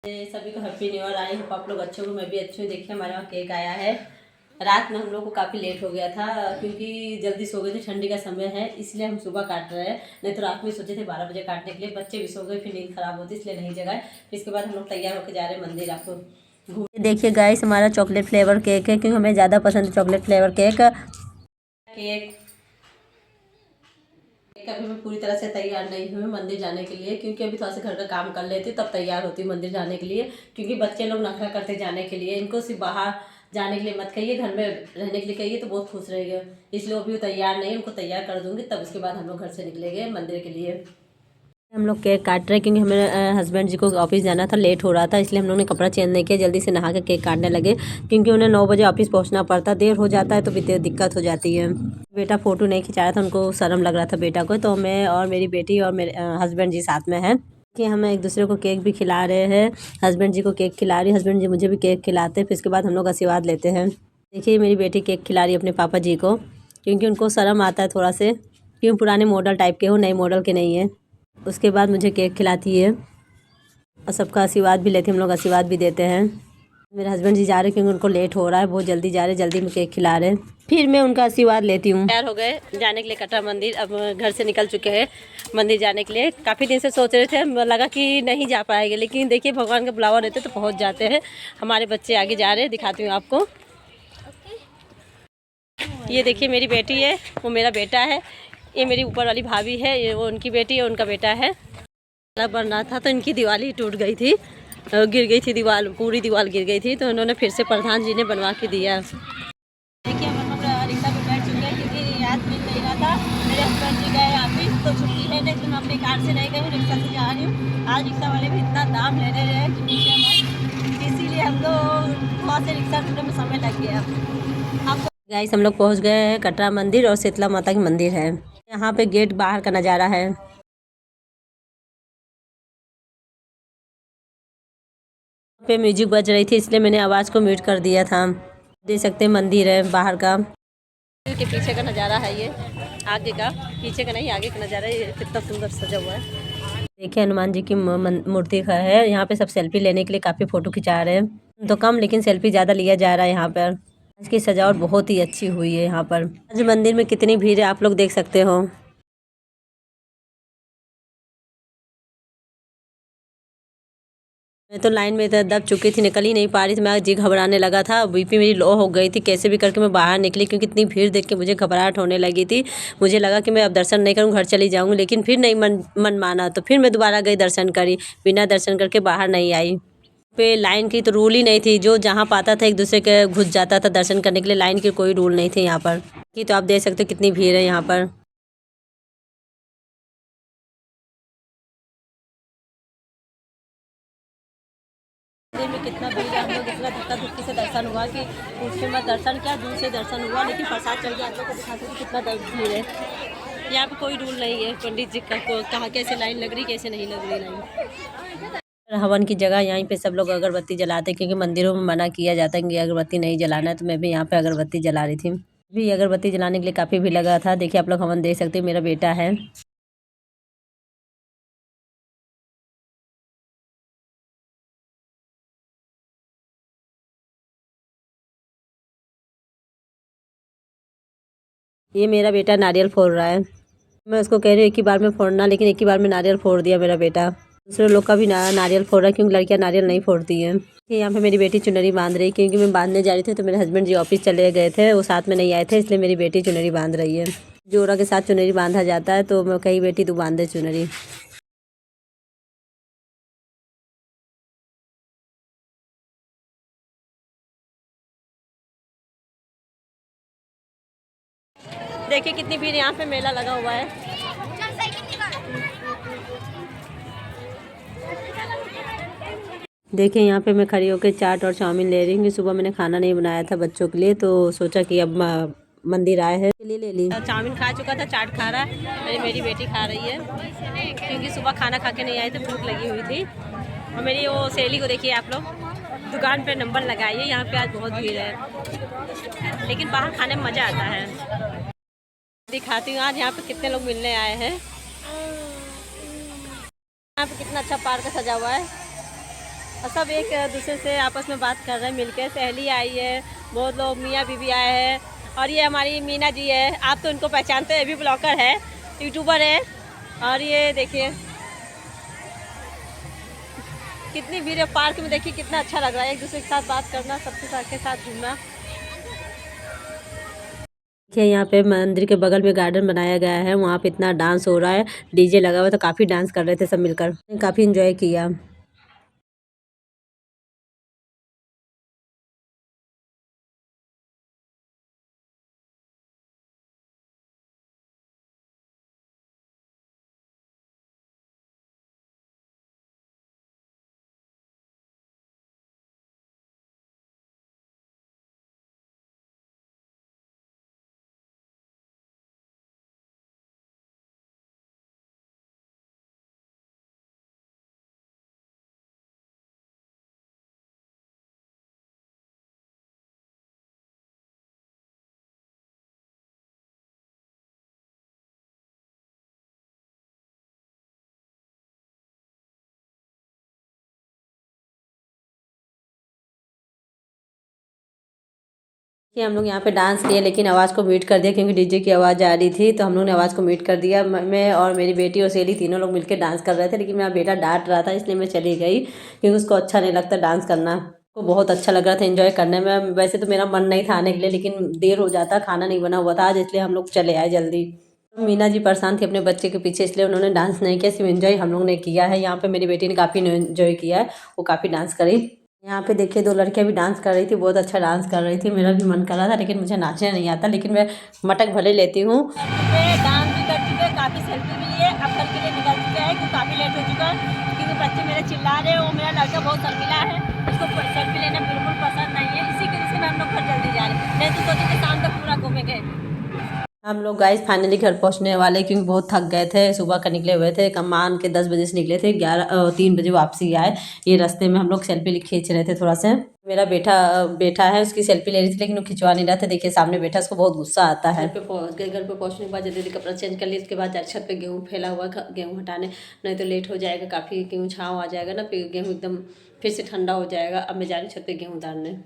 सभी को happy new year. I hope आप लोग अच्छे हो, मैं भी अच्छी हूँ। देखिए हमारे वहाँ केक आया है। रात में हम लोग को काफ़ी लेट हो गया था क्योंकि जल्दी सो गए थे, ठंडी का समय है इसलिए हम सुबह काट रहे हैं। नहीं तो रात में सोचे थे 12 बजे काटने के लिए, बच्चे भी सो गए, फिर नींद खराब होती इसलिए नहीं जगाए। फिर इसके बाद हम लोग तैयार होकर जा रहे हैं मंदिर। आपको घूम देखिए गाइस, हमारा चॉकलेट फ्लेवर केक है क्योंकि हमें ज़्यादा पसंद है चॉकलेट फ्लेवर केक। अभी मैं पूरी तरह से तैयार नहीं हूँ मंदिर जाने के लिए क्योंकि अभी थोड़ा सा घर का काम कर लेती तब तैयार होती हूँ मंदिर जाने के लिए। क्योंकि बच्चे लोग नखरा करते जाने के लिए, इनको सिर्फ बाहर जाने के लिए मत कहिए, घर में रहने के लिए कहिए तो बहुत खुश रहेंगे। इसलिए वो भी तैयार नहीं है, उनको तैयार कर दूँगी तब उसके बाद हम लोग घर से निकलेंगे मंदिर के लिए। हम लोग केक काट रहे हैं क्योंकि हमें हस्बैंड जी को ऑफिस जाना था, लेट हो रहा था इसलिए हम लोग ने कपड़ा चेंज नहीं किया, जल्दी से नहा के केक काटने लगे क्योंकि उन्हें 9 बजे ऑफिस पहुंचना पड़ता, देर हो जाता है तो दिक्कत हो जाती है। बेटा फ़ोटो नहीं खिंचा रहा था, उनको शर्म लग रहा था बेटा को, तो मैं और मेरी बेटी और मेरे हस्बैंड जी साथ में हैं कि हम एक दूसरे को केक भी खिला रहे हैं। हस्बैंड जी को केक खिला रही, हस्बैंड जी मुझे भी केक खिलाते हैं, फिर इसके बाद हम लोग आशीर्वाद लेते हैं। देखिए मेरी बेटी केक खिला रही है अपने पापा जी को क्योंकि उनको शर्म आता है थोड़ा से, क्यों पुराने मॉडल टाइप के हो, नए मॉडल के नहीं है। उसके बाद मुझे केक खिलाती है और सबका आशीर्वाद भी लेते हैं, हम लोग आशीर्वाद भी देते हैं। मेरे हस्बैंड जी जा रहे हैं क्योंकि उनको लेट हो रहा है, बहुत जल्दी जा रहे हैं, जल्दी में केक खिला रहे हैं, फिर मैं उनका आशीर्वाद लेती हूँ। तैयार हो गए जाने के लिए कटरा मंदिर, अब घर से निकल चुके हैं मंदिर जाने के लिए। काफ़ी दिन से सोच रहे थे, लगा कि नहीं जा पाएंगे, लेकिन देखिए भगवान का बुलावा रहते तो पहुँच जाते हैं। हमारे बच्चे आगे जा रहे हैं, दिखाती हूँ आपको। ये देखिए मेरी बेटी है, वो मेरा बेटा है, ये मेरी ऊपर वाली भाभी है, ये वो उनकी बेटी है, उनका बेटा है। बन रहा था तो इनकी दीवार ही टूट गई थी, गिर गई थी दीवार, पूरी दीवार गिर गई थी, तो उन्होंने फिर से प्रधान जी ने बनवा के दिया। देखिए हम लोग रिक्शा पे बैठ चुके हैं क्योंकि याद मिल नहीं रहा था। मेरे हस्बैंड जी गए ऑफिस तो छुट्टी है, नहीं तो मैं अपनी कार से नहीं गई, रिक्शा से जा रही हूँ। आज रिक्शा वाले भी इतना दाम ले रहे हैं कि पूछिए मत, इसीलिए हम लोग वहाँ से रिक्शा ढूंढने में समय लग गया। गाइस हम लोग पहुँच गए हैं कटरा मंदिर और शीतला माता की मंदिर है। यहाँ पे गेट बाहर का नज़ारा है। पे म्यूजिक बज रही थी इसलिए मैंने आवाज़ को म्यूट कर दिया था। देख सकते हैं मंदिर है बाहर का, के पीछे का नज़ारा है ये, आगे का, पीछे का नहीं आगे का नज़ारा, ये कितना सुंदर सजा हुआ है। देखिए हनुमान जी की मूर्ति है यहाँ पे, सब सेल्फी लेने के लिए काफ़ी फ़ोटो खिंचा रहे हैं, तो कम लेकिन सेल्फी ज़्यादा लिया जा रहा है यहाँ पर। इसकी सजावट बहुत ही अच्छी हुई है यहाँ पर। आज मंदिर में कितनी भीड़ है आप लोग देख सकते हो। मैं तो लाइन में इधर दब चुकी थी, निकल ही नहीं पा रही थी, मैं जी घबराने लगा था, बीपी मेरी लो हो गई थी, कैसे भी करके मैं बाहर निकली क्योंकि इतनी भीड़ देख के मुझे घबराहट होने लगी थी। मुझे लगा कि मैं अब दर्शन नहीं करूँ, घर चली जाऊँगी, लेकिन फिर नहीं मन माना, तो फिर मैं दोबारा गई, दर्शन करी, बिना दर्शन करके बाहर नहीं आई। पे लाइन की तो रूल ही नहीं थी, जो जहाँ पाता था एक दूसरे के घुस जाता था दर्शन करने के लिए, लाइन की कोई रूल नहीं थी यहाँ पर। कि तो आप देख सकते हो कितनी भीड़ है यहाँ पर। मंदिर में कितना भीड़ है, हम लोग इतना धक्का धुक्की से दर्शन हुआ कि उसके बाद दर्शन क्या, दूर से दर्शन हुआ, लेकिन प्रसाद चल गया। आप लोग को दिखाते हैं कितना भीड़ है। यहाँ पे कोई रूल नहीं है पंडित जी का, कहाँ कैसे लाइन लग रही कैसे नहीं लग रही लाइन। हवन की जगह यहीं पे सब लोग अगरबत्ती जलाते हैं क्योंकि मंदिरों में मना किया जाता है कि अगरबत्ती नहीं जलाना है, तो मैं भी यहाँ पे अगरबत्ती जला रही थी। भी अगरबत्ती जलाने के लिए काफ़ी भी लगा था। देखिए आप लोग हवन देख सकते हैं, मेरा बेटा है। ये मेरा बेटा नारियल फोड़ रहा है, मैं उसको कह रही हूँ एक ही बार में फोड़ना, लेकिन एक ही बार में नारियल फोड़ दिया मेरा बेटा। दूसरे लोग का भी नारियल फोड़ रहा है क्योंकि लड़कियां नारियल नहीं फोड़ती हैं। यहाँ पे मेरी बेटी चुनरी बांध रही क्योंकि मैं बांधने जा रही थी तो मेरे हस्बैंड जी ऑफिस चले गए थे, वो साथ में नहीं आए थे, इसलिए मेरी बेटी चुनरी बांध रही है। जोरा के साथ चुनरी बांधा जाता है, तो मैं कही बेटी तू बांध दे चुनरी। देखिए कितनी भीड़, यहाँ पे मेला लगा हुआ है। देखिए यहाँ पे मैं खड़ी होकर चाट और चाउमीन ले रही हूँ। सुबह मैंने खाना नहीं बनाया था बच्चों के लिए, तो सोचा कि अब मंदिर आए हैं ले ली। चाउमीन खा चुका था, चाट खा रहा है, मेरी बेटी खा रही है क्योंकि सुबह खाना खा के नहीं आए थे, भूख लगी हुई थी। और मेरी वो सहेली को देखिए आप लोग, दुकान पे नंबर लगाइए, यहाँ पे आज बहुत भीड़ है, लेकिन बाहर खाने में मज़ा आता है। दिखाती हूँ आज यहाँ पे कितने लोग मिलने आए हैं। यहाँ पे कितना अच्छा पार्क सजा हुआ है। और सब एक दूसरे से आपस में बात कर रहे हैं मिलके। सहेली आई है, बहुत लोग, मियाँ बीवी आए हैं। और ये हमारी मीना जी है, आप तो इनको पहचानते हैं, ये भी ब्लॉगर है, यूट्यूबर है। और ये देखिए कितनी भीड़ है पार्क में, देखिए कितना अच्छा लग रहा है एक दूसरे के साथ बात करना, सबके के साथ घूमना। देखिए यहाँ पे मंदिर के बगल में गार्डन बनाया गया है, वहाँ पे इतना डांस हो रहा है, डीजे लगा हुआ है, तो काफ़ी डांस कर रहे थे सब मिलकर, काफ़ी इंजॉय किया। कि हम लोग यहाँ पे डांस किए, लेकिन आवाज़ को म्यूट कर दिया क्योंकि डीजे की आवाज़ आ रही थी, तो हम लोग ने आवाज़ को म्यूट कर दिया। मैं और मेरी बेटी और सहेली तीनों लोग मिलकर डांस कर रहे थे, लेकिन मेरा बेटा डांट रहा था, इसलिए मैं चली गई क्योंकि उसको अच्छा नहीं लगता डांस करना। को बहुत अच्छा लग रहा था एंजॉय करने में। वैसे तो मेरा मन नहीं था आने के लिए, लेकिन देर हो जाता, खाना नहीं बना हुआ था आज, इसलिए हम लोग चले आए जल्दी। मीना जी परेशान थी अपने बच्चे के पीछे, इसलिए उन्होंने डांस नहीं किया, सिर्फ एंजॉय हम लोग ने किया है। यहाँ पे मेरी बेटी ने काफ़ी एंजॉय किया है, वो काफ़ी डांस करी। यहाँ पे देखिए दो लड़कियां भी डांस कर रही थी, बहुत अच्छा डांस कर रही थी। मेरा भी मन कर रहा था, लेकिन मुझे नाचना नहीं आता, लेकिन मैं मटक भले लेती हूँ। डांस भी कर चुके हैं, काफ़ी सेल्फी भी लिए, अब घर के लिए निकल चुके हैं क्योंकि काफ़ी लेट हो चुका है, क्योंकि बच्चे मेरे चिल्ला रहे हैं। वो मेरा लड़का बहुत शर्मिला है, उसको सेल्फी लेना बिल्कुल पसंद नहीं है, इसी के वजह से हम लोग घर जल्दी जा रहे हैं, नहीं तो सोचे थे शाम तक पूरा घूमेंगे। हम लोग गाइस फाइनली घर पहुंचने वाले, क्योंकि बहुत थक गए थे, सुबह का निकले हुए थे, कमान के 10 बजे से निकले थे, 3 बजे वापसी आए। ये रास्ते में हम लोग सेल्फी खींच रहे थे थोड़ा सा। मेरा बेटा बेटा है, उसकी सेल्फी ले रही थी, लेकिन वो खिंचवा नहीं रहा था। देखिए सामने बैठा, उसको बहुत गुस्सा आता है। घर पे पहुंच गए, घर पे पहुंचने के बाद जल्दी जल्दी कपड़ा चेंज कर लिया, उसके बाद छत पे गेहूँ फैला हुआ, गेहूँ हटाने, नहीं तो लेट हो जाएगा काफ़ी, गेहूँ छाँव आ जाएगा ना, फिर गेहूँ एकदम फिर से ठंडा हो जाएगा। अब मैं जा रही छत पे गेहूँ उतारने।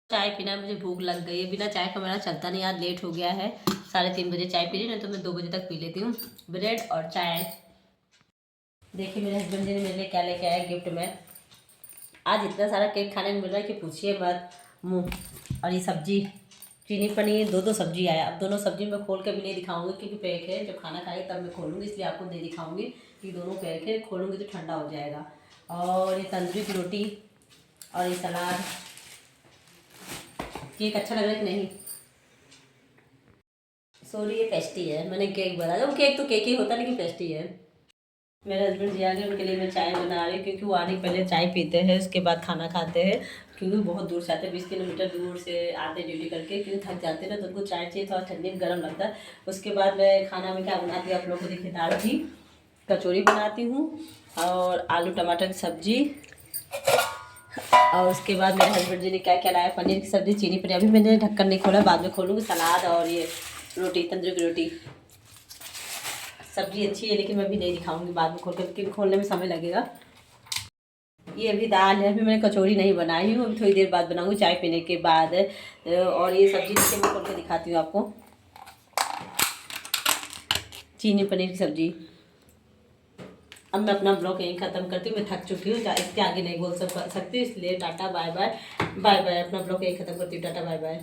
चाय पीना, मुझे भूख लग गई है, बिना चाय का मेरा चलता नहीं, आज लेट हो गया है। 3:30 बजे चाय पी रही, नहीं तो मैं 2 बजे तक पी लेती हूँ ब्रेड और चाय। देखिए मेरे हस्बैंड जी ने मेरे लिए क्या लेके आया गिफ्ट में। आज इतना सारा केक खाने को मिल रहा है कि पूछिए मत। मुँह और ये सब्जी, चीनी पनीर, दो सब्जी आया। अब दोनों सब्जी मैं खोल के भी नहीं दिखाऊंगी क्योंकि पैक है, जब खाना खाएगी तब मैं खोलूँगी, इसलिए आपको नहीं दिखाऊंगी कि दोनों पैक है, खोलूँगी तो ठंडा हो जाएगा। और ये तंदूरी की रोटी और ये सलाद। केक अच्छा लग रहा है कि नहीं? सॉरी ये पेस्टी है, मैंने केक बनाया, वो केक तो केक ही होता है लेकिन पेस्टी है। मेरे हस्बैंड जी आ गए, उनके लिए मैं चाय बना रही हूँ, क्योंकि वो आने पहले चाय पीते हैं, उसके बाद खाना खाते हैं, क्योंकि बहुत दूर से आते हैं, 20 किलोमीटर दूर से आते ड्यूटी करके, क्योंकि थक जाते हैं ना, तो उनको चाय चाहिए, थोड़ा ठंडी में गर्म लगता है। उसके बाद मैं खाना में क्या बनाती हूँ आप लोगों को देखिए, दाल भी, कचौरी बनाती हूँ और आलू टमाटर की सब्जी। और उसके बाद मेरे हस्बैंड जी ने क्या क्या लाया, पनीर की सब्ज़ी, चीनी पनीर, अभी मैंने ढक्कन नहीं खोला, बाद में खोलूँगी। सलाद और ये रोटी, तंदूरी की रोटी। सब्ज़ी अच्छी है, लेकिन मैं अभी नहीं दिखाऊंगी, बाद में खोल कर, क्योंकि खोलने में समय लगेगा। ये अभी दाल है, अभी मैंने कचौरी नहीं बनाई हूँ, अभी थोड़ी देर बाद बनाऊँगी चाय पीने के बाद। और ये सब्ज़ी देखिए मैं खोल के दिखाती हूँ आपको, चीनी पनीर की सब्ज़ी। अब मैं अपना ब्लॉग यहीं ख़त्म करती हूँ, मैं थक चुकी हूँ, इसके आगे नहीं बोल सकती, इसलिए tata bye bye. Bye bye, अपना ब्लॉग यहीं ख़त्म करती हूँ, टाटा बाय बाय।